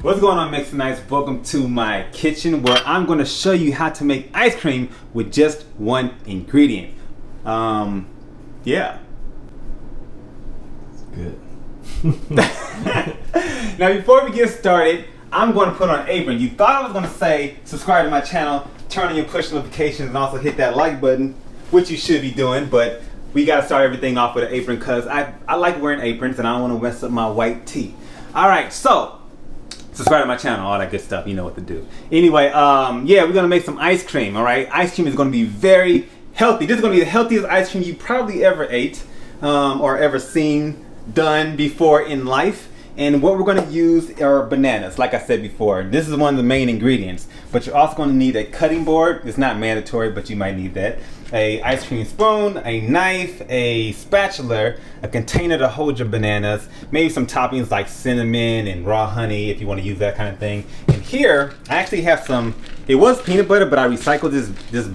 What's going on, Mixonites? Welcome to my kitchen where I'm going to show you how to make ice cream with just one ingredient. Yeah. Good. Now before we get started, I'm going to put on an apron. You thought I was going to say subscribe to my channel, turn on your push notifications, and also hit that like button, which you should be doing, but we got to start everything off with an apron because I like wearing aprons and I don't want to mess up my white tee. Alright, so subscribe to my channel, all that good stuff, you know what to do. Anyway, yeah, we're gonna make some ice cream, all right? Ice cream is gonna be very healthy. This is gonna be the healthiest ice cream you probably ever ate or ever seen done before in life. And what we're gonna use are bananas, like I said before. This is one of the main ingredients, but you're also gonna need a cutting board. It's not mandatory, but you might need that. A ice cream spoon, a knife, a spatula, a container to hold your bananas, maybe some toppings like cinnamon and raw honey if you want to use that kind of thing. And here, I actually have some, it was peanut butter, but I recycled this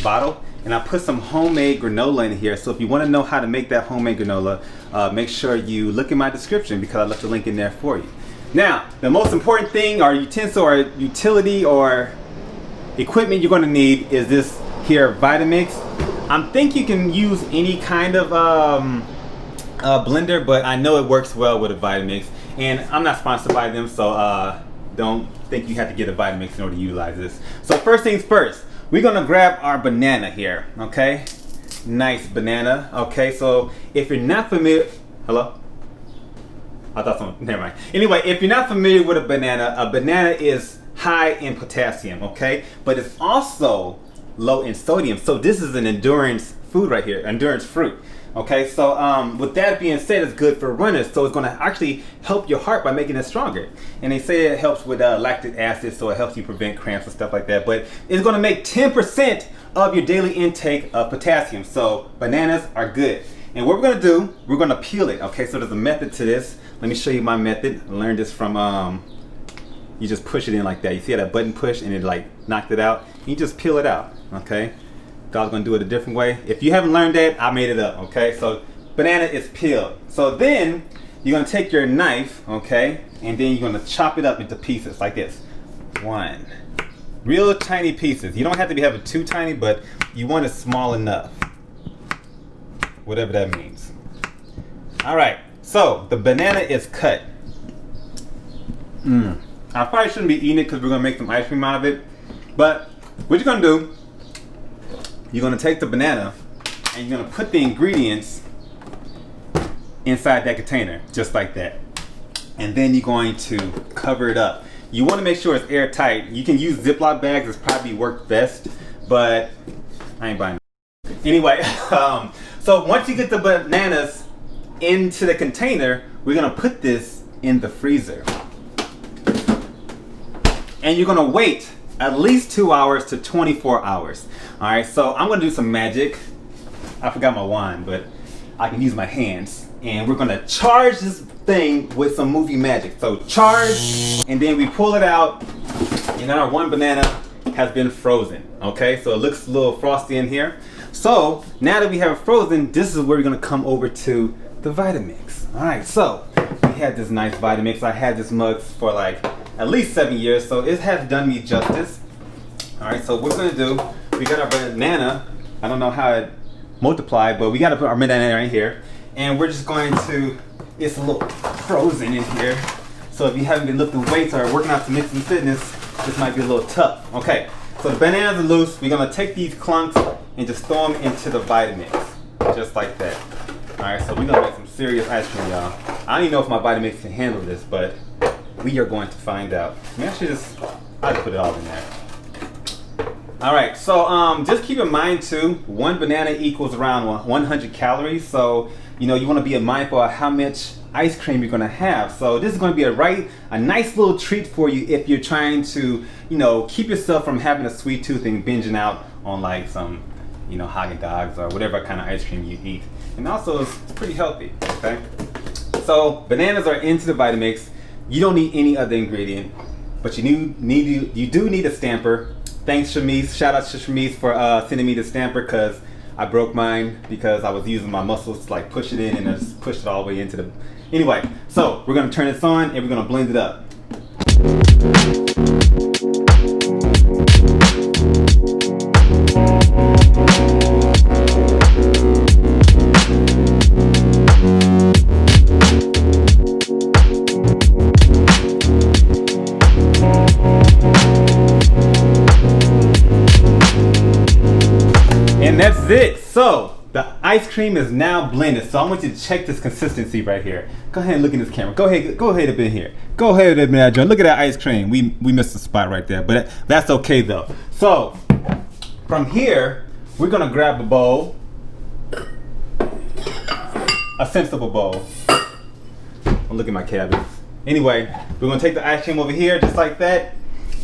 bottle and I put some homemade granola in here. So if you want to know how to make that homemade granola, make sure you look in my description because I left the link in there for you. Now, the most important thing or utensil or utility or equipment you're going to need is this here Vitamix. I think you can use any kind of blender, but I know it works well with a Vitamix, and I'm not sponsored by them, so don't think you have to get a Vitamix in order to utilize this. So first things first, we're gonna grab our banana here, okay? Nice banana, okay? So if you're not familiar, hello? I thought someone, never mind. Anyway, if you're not familiar with a banana is high in potassium, okay? But it's also low in sodium, so this is an endurance food right here, endurance fruit. Okay, so with that being said, it's good for runners, so it's going to actually help your heart by making it stronger. And they say it helps with lactic acid, so it helps you prevent cramps and stuff like that. But it's going to make 10% of your daily intake of potassium, so bananas are good. And what we're going to do, we're going to peel it. Okay, so there's a method to this. Let me show you my method. I learned this from you just push it in like that. You see how that button push and it like knocked it out? You just peel it out, okay? God's gonna do it a different way. If you haven't learned that, I made it up, okay? So banana is peeled. So then you're gonna take your knife, okay? And then you're gonna chop it up into pieces like this. One. Real tiny pieces. You don't have to have it too tiny, but you want it small enough. Whatever that means. All right, so the banana is cut. I probably shouldn't be eating it because we're gonna make some ice cream out of it. But what you're gonna do, you're gonna take the banana and you're gonna put the ingredients inside that container, just like that. And then you're going to cover it up. You wanna make sure it's airtight. You can use Ziploc bags, it's probably worked best, but I ain't buying it. Anyway, so once you get the bananas into the container, we're gonna put this in the freezer. And you're gonna wait at least 2 hours to 24 hours. All right, so I'm gonna do some magic. I forgot my wand, but I can use my hands. And we're gonna charge this thing with some movie magic. So charge, and then we pull it out, and our one banana has been frozen. Okay, so it looks a little frosty in here. So now that we have it frozen, this is where we're gonna come over to the Vitamix. All right, so we had this nice Vitamix. I had this mug for like at least 7 years, so it has done me justice. All right, so what we're gonna do, we got our banana. I don't know how it multiplied, but we gotta put our banana right here. And we're just going to, it's a little frozen in here. So if you haven't been lifting weights or working out to mix and fitness, this might be a little tough. Okay, so the bananas are loose. We're gonna take these clumps and just throw them into the Vitamix, just like that. All right, so we're gonna make some serious ice cream, y'all. I don't even know if my Vitamix can handle this, but we are going to find out. I'll just put it all in there. All right, so just keep in mind too, one banana equals around 100 calories. So, you know, you want to be mindful of how much ice cream you're going to have. So this is going to be a nice little treat for you if you're trying to, you know, keep yourself from having a sweet tooth and binging out on like some, you know, Haagen-Dazs or whatever kind of ice cream you eat. And also it's pretty healthy, okay? So bananas are into the Vitamix. You don't need any other ingredient, but you do need a stamper. Thanks Shamise, shout out to Shamise for sending me the stamper because I broke mine because I was using my muscles to like push it in and I just pushed it all the way into the, anyway, so we're gonna turn this on and we're gonna blend it up. And that's it. So the ice cream is now blended. So I want you to check this consistency right here. Go ahead and look in this camera. Go ahead up in here. Go ahead up in there, John. Look at that ice cream. We missed the spot right there, but that's okay though. So from here, we're gonna grab a bowl, a sensible bowl. I'll look at my cabinets. Anyway, we're gonna take the ice cream over here just like that,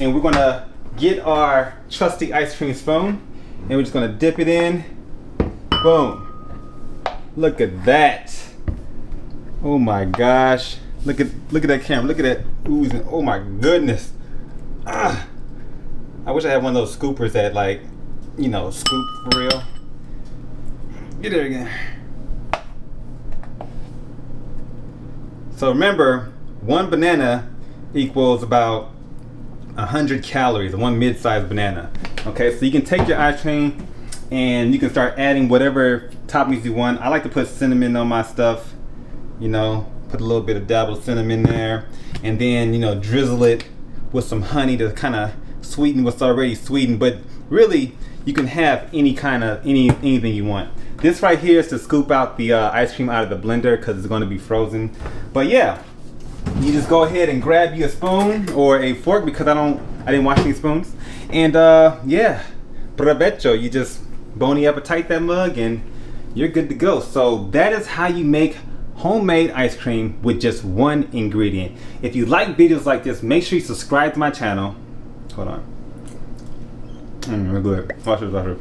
and we're gonna get our trusty ice cream spoon, and we're just gonna dip it in. Boom. Look at that. Oh my gosh. Look at that camera. Look at that oozing. Oh my goodness. Ah. I wish I had one of those scoopers that, like, you know, scoop for real. Get there again. So remember, one banana equals about 100 calories, one mid-sized banana. Okay, so you can take your ice cream and you can start adding whatever toppings you want. I like to put cinnamon on my stuff, you know, put a little bit of dabble of cinnamon there, and then, you know, drizzle it with some honey to kind of sweeten what's already sweetened. But really, you can have any kind of anything you want. This right here is to scoop out the ice cream out of the blender because it's going to be frozen. But yeah, you just go ahead and grab you a spoon or a fork, because I didn't wash any spoons. And yeah, provecho. You just bony appetite that mug and you're good to go. So that is how you make homemade ice cream with just one ingredient. If you like videos like this, make sure you subscribe to my channel. Hold on. Real good. Watch this.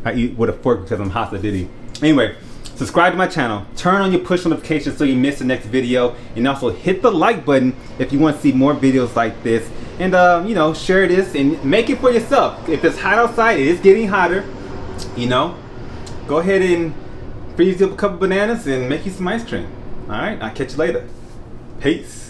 I eat with a fork because I'm hot, diddy. Anyway, subscribe to my channel, turn on your push notifications so you miss the next video, and also hit the like button if you want to see more videos like this. And you know, share this and make it for yourself. If it's hot outside, it is getting hotter, you know, go ahead and freeze up a couple bananas and make you some ice cream. All right, I'll catch you later. Peace.